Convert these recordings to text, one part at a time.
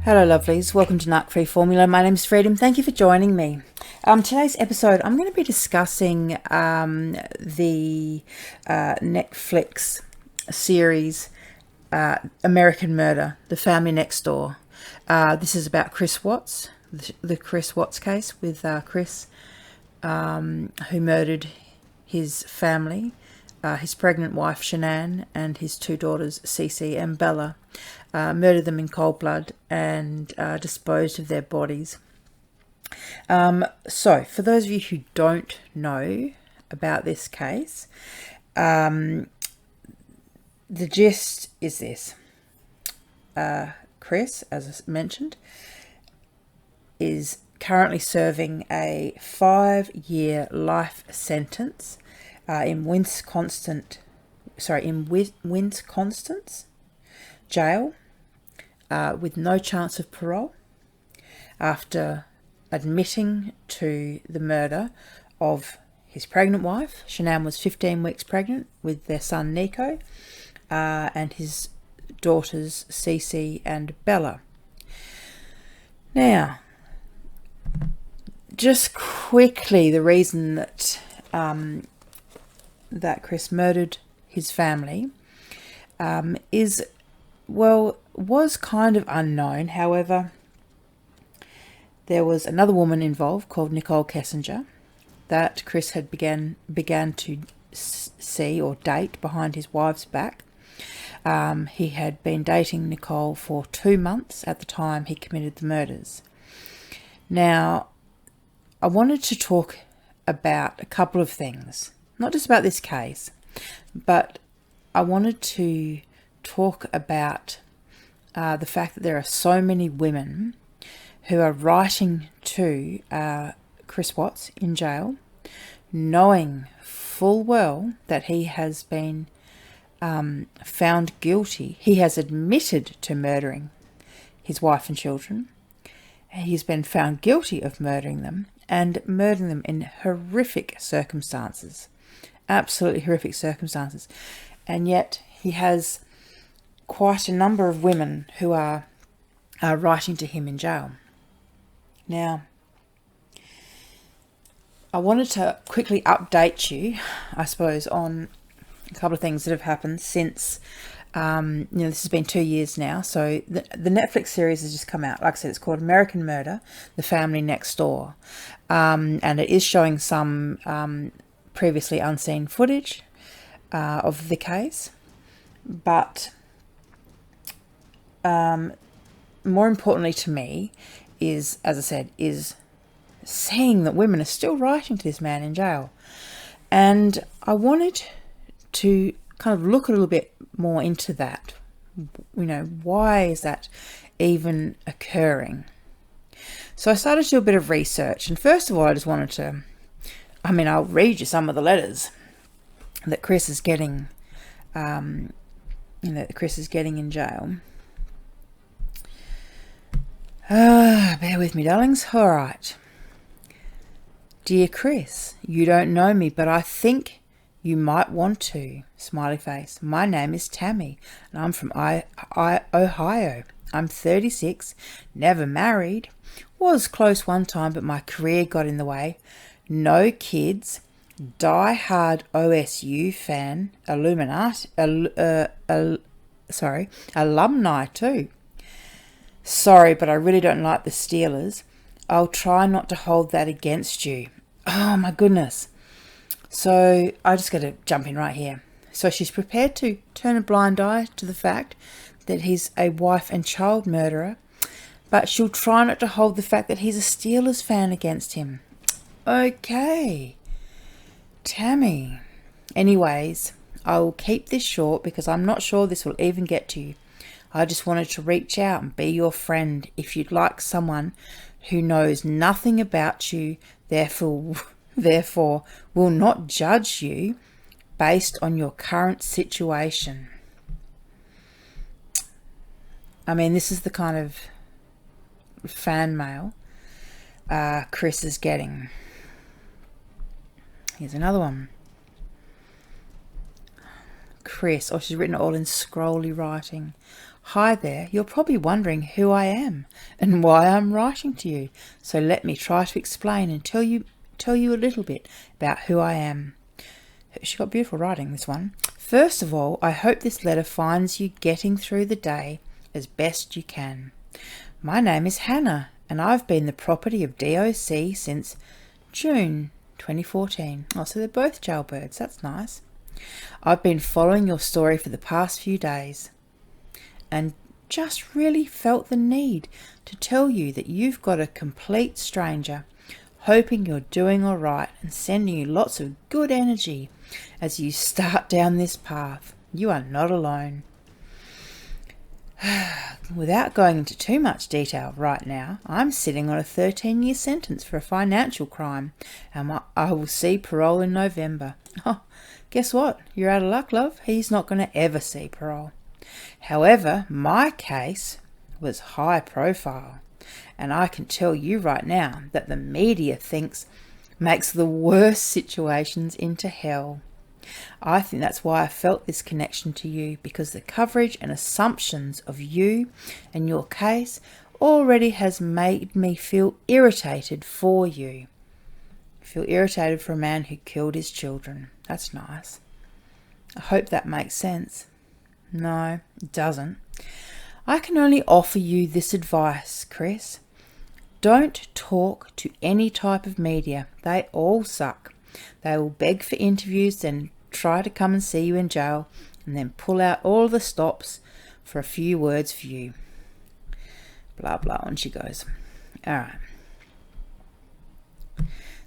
Hello lovelies, welcome to Narc Free Formula. My name's Freedom. Thank you for joining me. Today's episode I'm going to be discussing the Netflix series American Murder, The Family Next Door. This is about Chris Watts, the Chris Watts case with Chris who murdered his family, his pregnant wife Shanann and his two daughters Cece and Bella. Murdered them in cold blood and disposed of their bodies. So, for those of you who don't know about this case, the gist is this. Chris, as I mentioned, is currently serving a 5-year life sentence in Wisconsin jail with no chance of parole after admitting to the murder of his pregnant wife. Shanann was 15 weeks pregnant with their son Nico and his daughters Cece and Bella. Now, just quickly, the reason that that Chris murdered his family was kind of unknown. However, there was another woman involved called Nicole Kessinger that Chris had began to see or date behind his wife's back. He had been dating Nicole for 2 months at the time he committed the murders. Now, I wanted to talk about a couple of things, not just about this case, but I wanted to talk about the fact that there are so many women who are writing to Chris Watts in jail, knowing full well that he has been found guilty. He has admitted to murdering his wife and children. He's been found guilty of murdering them and murdering them in horrific circumstances, absolutely horrific circumstances. And yet he has quite a number of women who are writing to him in jail. Now, I wanted to quickly update you, I suppose, on a couple of things that have happened since, this has been 2 years now. So the Netflix series has just come out. Like I said, it's called American Murder, The Family Next Door. And it is showing some previously unseen footage of the case. But more importantly to me is, as I said, is seeing that women are still writing to this man in jail. And I wanted to kind of look a little bit more into that. Why is that even occurring? So I started to do a bit of research. And first of all, I just wanted to, I'll read you some of the letters that Chris is getting, in jail. Bear with me, darlings. All right. Dear Chris, you don't know me, but I think you might want to. Smiley face. My name is Tammy, and I'm from Ohio. I'm 36, never married. Was close one time, but my career got in the way. No kids. Die-hard OSU fan. Alumni too. Sorry, but I really don't like the Steelers. I'll try not to hold that against you. Oh my goodness. So I just got to jump in right here. So she's prepared to turn a blind eye to the fact that he's a wife and child murderer, but she'll try not to hold the fact that he's a Steelers fan against him. Okay. Tammy. Anyways, I will keep this short because I'm not sure this will even get to you. I just wanted to reach out and be your friend if you'd like someone who knows nothing about you, therefore will not judge you based on your current situation. This is the kind of fan mail Chris is getting. Here's another one. Chris, she's written it all in scrolly writing. Hi there, you're probably wondering who I am and why I'm writing to you. So let me try to explain and tell you a little bit about who I am. She got beautiful writing, this one. First of all, I hope this letter finds you getting through the day as best you can. My name is Hannah, and I've been the property of DOC since June 2014. Oh, so they're both jailbirds. That's nice. I've been following your story for the past few days and just really felt the need to tell you that you've got a complete stranger hoping you're doing all right and sending you lots of good energy as you start down this path. You are not alone. Without going into too much detail right now, I'm sitting on a 13-year sentence for a financial crime, and I will see parole in November. Oh, guess what? You're out of luck, love. He's not going to ever see parole. However, my case was high profile, and I can tell you right now that the media makes the worst situations into hell. I think that's why I felt this connection to you, because the coverage and assumptions of you and your case already has made me feel irritated for you. Feel irritated for a man who killed his children. That's nice. I hope that makes sense. No, it doesn't. I can only offer you this advice, Chris. Don't talk to any type of media. They all suck. They will beg for interviews, then try to come and see you in jail, and then pull out all the stops for a few words for you. Blah, blah, on she goes. All right.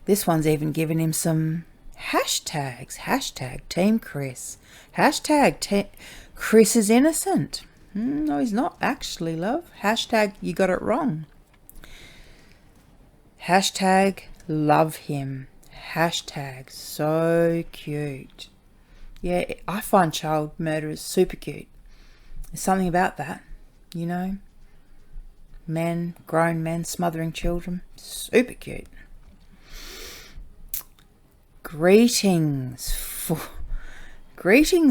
This one's even given him some hashtags. Hashtag Team Chris. Hashtag Chris is innocent. No, he's not actually, love. Hashtag you got it wrong. Hashtag love him. Hashtag so cute. Yeah, I find child murderers super cute. There's something about that, you know. Grown men smothering children. Super cute. Greetings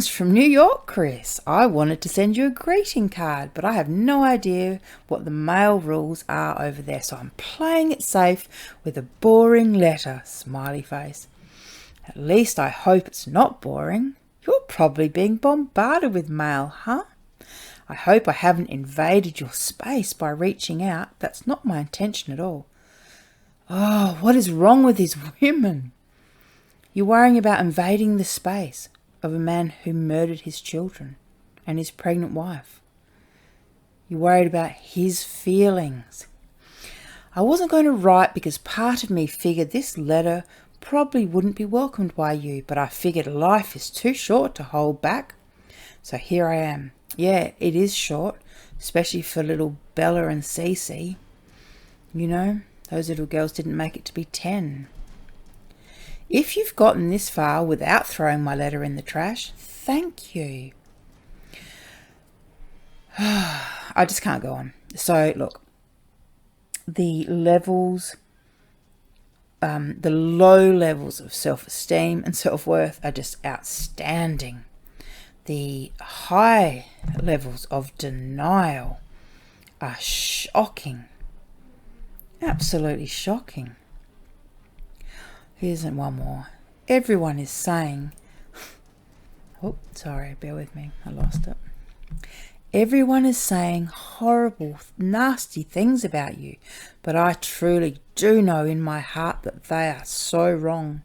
from New York, Chris. I wanted to send you a greeting card, but I have no idea what the mail rules are over there, so I'm playing it safe with a boring letter, smiley face. At least I hope it's not boring. You're probably being bombarded with mail, huh? I hope I haven't invaded your space by reaching out. That's not my intention at all. Oh, what is wrong with these women? You're worrying about invading the space of a man who murdered his children and his pregnant wife. You're worried about his feelings. I wasn't going to write because part of me figured this letter probably wouldn't be welcomed by you, but I figured life is too short to hold back. So here I am. Yeah, it is short, especially for little Bella and Cece. You know, those little girls didn't make it to be 10. If you've gotten this far without throwing my letter in the trash, thank you. I just can't go on. So, look, the low levels of self-esteem and self-worth are just outstanding. The high levels of denial are shocking. Absolutely shocking. Here's one more. Everyone is saying... Oh, sorry, bear with me. I lost it. Everyone is saying horrible, nasty things about you, but I truly do know in my heart that they are so wrong.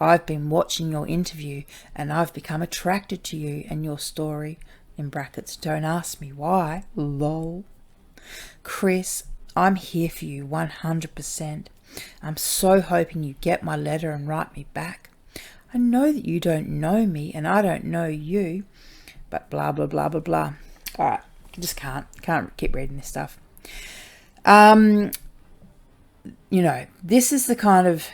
I've been watching your interview and I've become attracted to you and your story. In brackets, don't ask me why. Lol. Chris, I'm here for you 100%. I'm so hoping you get my letter and write me back. I know that you don't know me and I don't know you, but blah, blah, blah, blah, blah. All right, just can't keep reading this stuff. You know, this is the kind of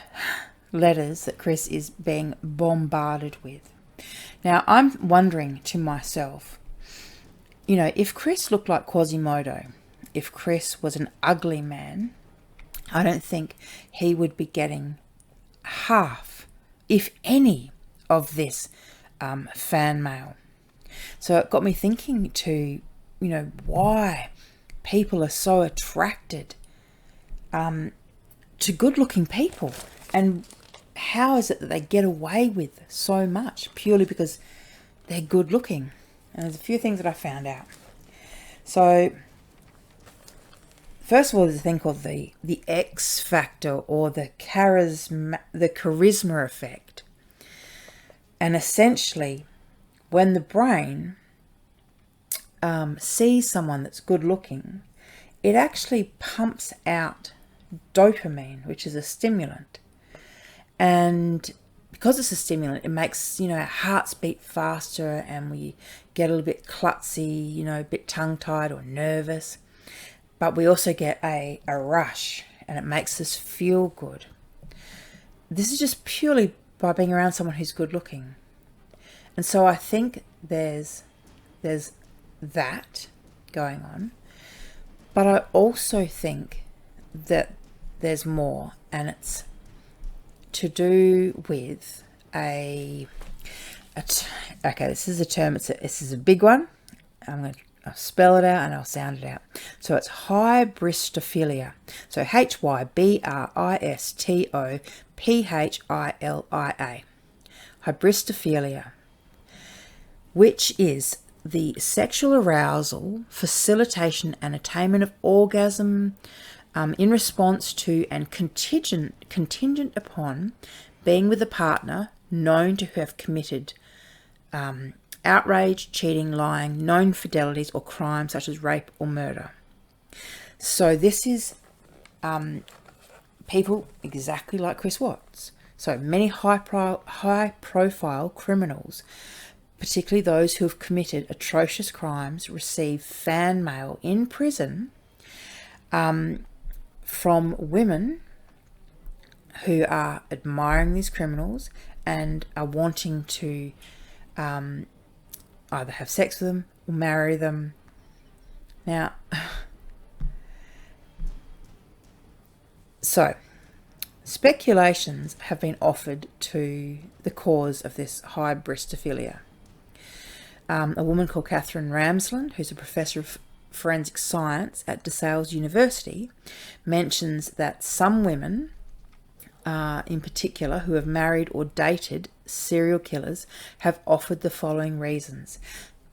letters that Chris is being bombarded with. Now, I'm wondering to myself, you know, if Chris looked like Quasimodo, if Chris was an ugly man, I don't think he would be getting half, if any, of this fan mail. So it got me thinking to why people are so attracted to good-looking people, and how is it that they get away with so much purely because they're good-looking. And there's a few things that I found out. So, first of all, there's a thing called the X factor, or the charisma effect. And essentially, when the brain sees someone that's good looking, it actually pumps out dopamine, which is a stimulant. And because it's a stimulant, it makes, our hearts beat faster, and we get a little bit klutzy, a bit tongue-tied or nervous. But we also get a rush, and it makes us feel good. This is just purely by being around someone who's good looking. And so I think there's that going on. But I also think that there's more, and it's to do with okay, this is a term, this is a big one. I'll spell it out and I'll sound it out. So it's hybristophilia. So HYBRISTOPHILIA. Hybristophilia, which is the sexual arousal, facilitation and attainment of orgasm in response to and contingent upon being with a partner known to have committed outrage, cheating, lying, known infidelities or crimes such as rape or murder. So this is people exactly like Chris Watts. So many high-profile criminals, particularly those who have committed atrocious crimes, receive fan mail in prison from women who are admiring these criminals and are wanting to either have sex with them or marry them. Now, so speculations have been offered to the cause of this hybristophilia. A woman called Catherine Ramsland, who's a professor of forensic science at DeSales University, mentions that some women, in particular, who have married or dated serial killers, have offered the following reasons.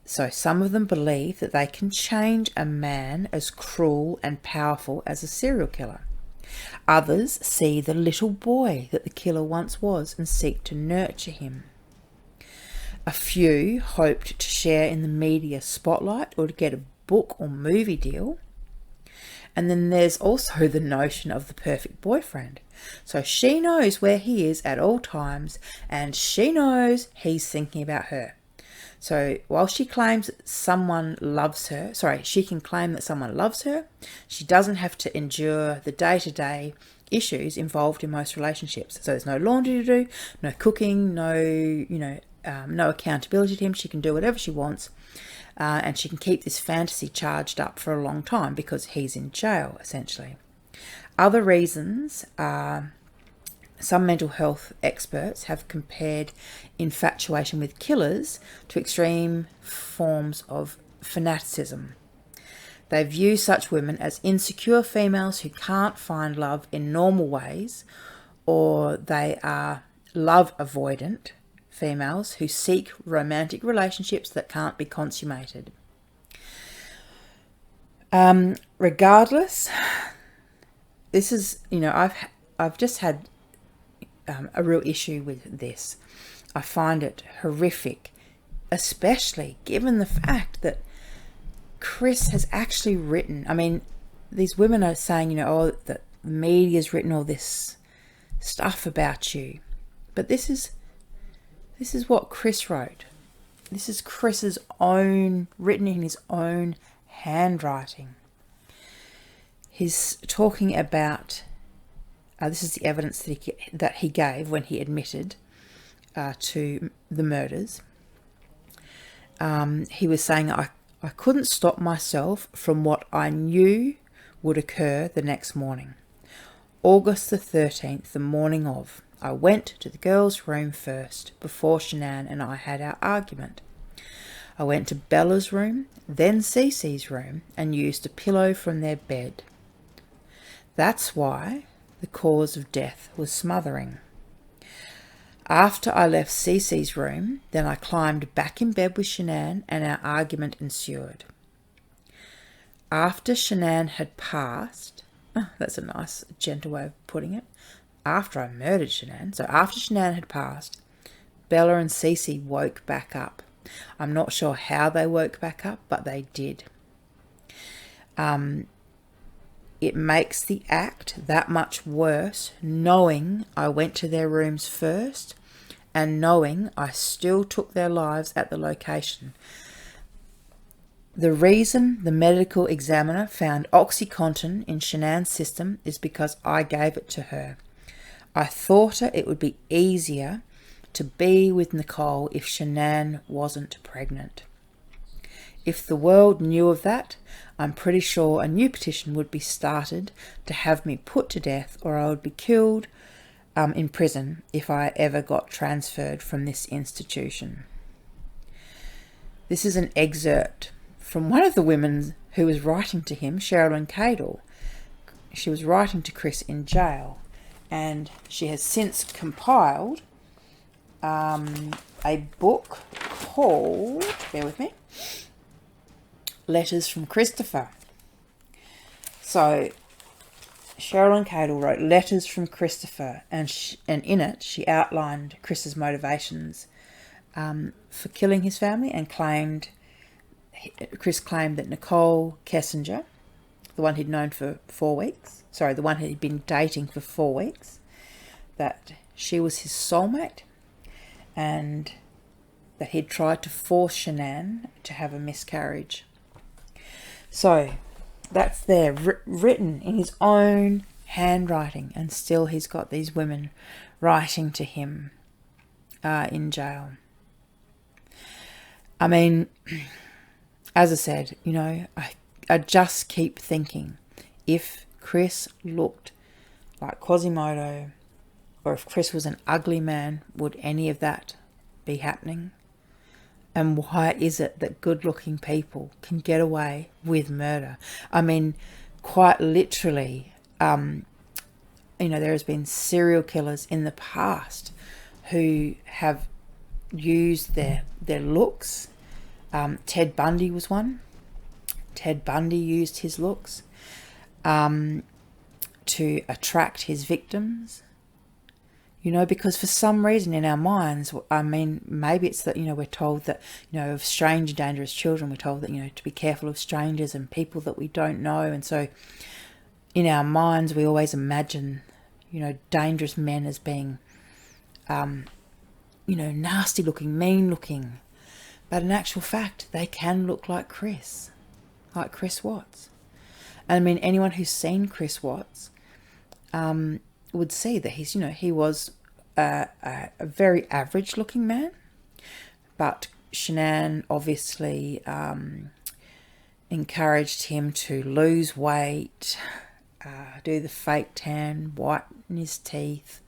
So some of them believe that they can change a man as cruel and powerful as a serial killer. Others see the little boy that the killer once was and seek to nurture him. A few hoped to share in the media spotlight or to get a book or movie deal. And then there's also the notion of the perfect boyfriend. So she knows where he is at all times, and she knows he's thinking about her. So while she claims that someone loves her, she can claim that someone loves her, she doesn't have to endure the day-to-day issues involved in most relationships. So there's no laundry to do, no cooking, no accountability to him. She can do whatever she wants. And she can keep this fantasy charged up for a long time because he's in jail, essentially. Other reasons are some mental health experts have compared infatuation with killers to extreme forms of fanaticism. They view such women as insecure females who can't find love in normal ways, or they are love avoidant females who seek romantic relationships that can't be consummated. Regardless, this is, I've just had a real issue with this. I find it horrific, especially given the fact that Chris has actually written, these women are saying, that the media's written all this stuff about you. But this is what Chris wrote. This is Chris's own, written in his own handwriting. He's talking about, this is the evidence that he gave when he admitted to the murders. He was saying, I couldn't stop myself from what I knew would occur the next morning. August the 13th, the morning of. I went to the girls' room first, before Shanann and I had our argument. I went to Bella's room, then Cece's room, and used a pillow from their bed. That's why the cause of death was smothering. After I left Cece's room, then I climbed back in bed with Shanann and our argument ensued. After Shanann had passed, that's a nice, gentle way of putting it, after I murdered Shanann, so after Shanann had passed, Bella and Cece woke back up. I'm not sure how they woke back up, but they did. It makes the act that much worse knowing I went to their rooms first and knowing I still took their lives at the location. The reason the medical examiner found OxyContin in Shanann's system is because I gave it to her. I thought it would be easier to be with Nicole if Shanann wasn't pregnant. If the world knew of that, I'm pretty sure a new petition would be started to have me put to death, or I would be killed in prison if I ever got transferred from this institution. This is an excerpt from one of the women who was writing to him, Shanann Cadle. She was writing to Chris in jail, and she has since compiled a book called, bear with me, Letters from Christopher. So Shanann Cadle wrote Letters from Christopher, and in it she outlined Chris's motivations for killing his family, and Chris claimed that Nicole Kessinger, the one he'd known for 4 weeks, the one he'd been dating for 4 weeks, that she was his soulmate, and that he'd tried to force Shanann to have a miscarriage. So that's there, written in his own handwriting, and still he's got these women writing to him in jail. I mean, as I said, I just keep thinking, if Chris looked like Quasimodo, or if Chris was an ugly man, would any of that be happening? And why is it that good-looking people can get away with murder? I mean, quite literally, there has been serial killers in the past who have used their looks. Ted Bundy was one. Ted Bundy used his looks to attract his victims. Because for some reason in our minds, I mean, maybe it's that, we're told that, of strange and dangerous children, we're told that, to be careful of strangers and people that we don't know. And so in our minds, we always imagine, dangerous men as being, nasty looking, mean looking. But in actual fact, they can look like Chris Watts. And I mean, anyone who's seen Chris Watts would see that he was a very average looking man, but Shanann obviously encouraged him to lose weight, do the fake tan, whiten his teeth,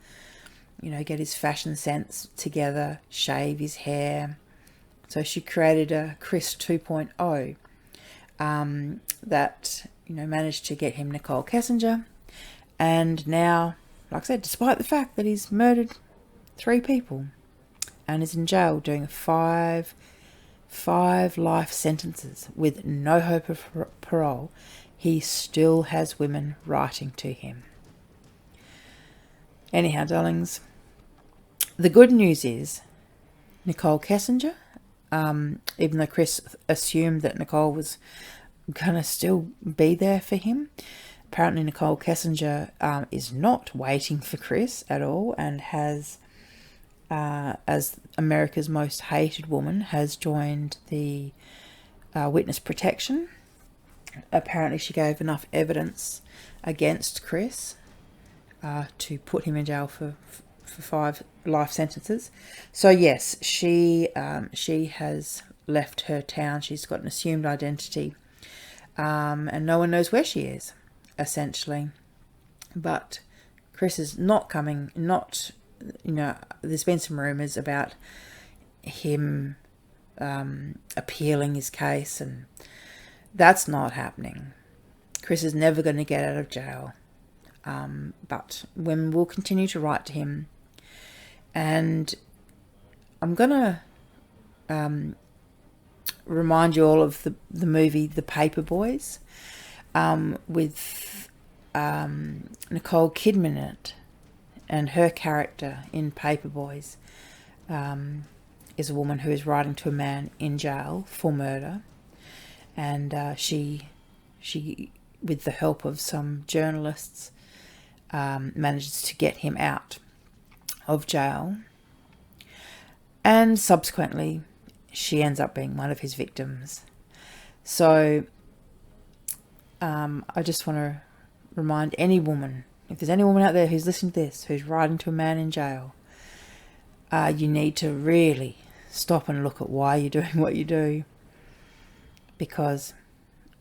get his fashion sense together, shave his hair. So she created a Chris 2.0 that managed to get him Nicole Kessinger, and now, like I said, despite the fact that he's murdered 3 people and is in jail doing 5 life sentences with no hope of parole, he still has women writing to him. Anyhow, darlings, the good news is Nicole Kessinger, even though Chris assumed that Nicole was going to still be there for him, apparently Nicole Kessinger is not waiting for Chris at all, and has, as America's most hated woman, has joined the witness protection. Apparently she gave enough evidence against Chris to put him in jail for 5 life sentences. So yes, she has left her town. She's got an assumed identity, and no one knows where she is, essentially. But Chris is not coming. There's been some rumours about him appealing his case, and that's not happening. Chris is never going to get out of jail. But women will continue to write to him, and I'm going to remind you all of the movie The Paper Boys, with Nicole Kidman in it, and her character in Paper Boys is a woman who is writing to a man in jail for murder, and she with the help of some journalists manages to get him out of jail, and subsequently she ends up being one of his victims. So I just want to remind any woman, if there's any woman out there who's listening to this, who's writing to a man in jail, you need to really stop and look at why you're doing what you do, because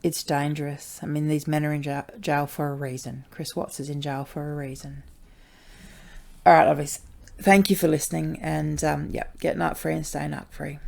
it's dangerous. I mean, these men are in jail for a reason. Chris Watts is in jail for a reason. All right, lovies. Thank you for listening, and get nut free and stay nut free.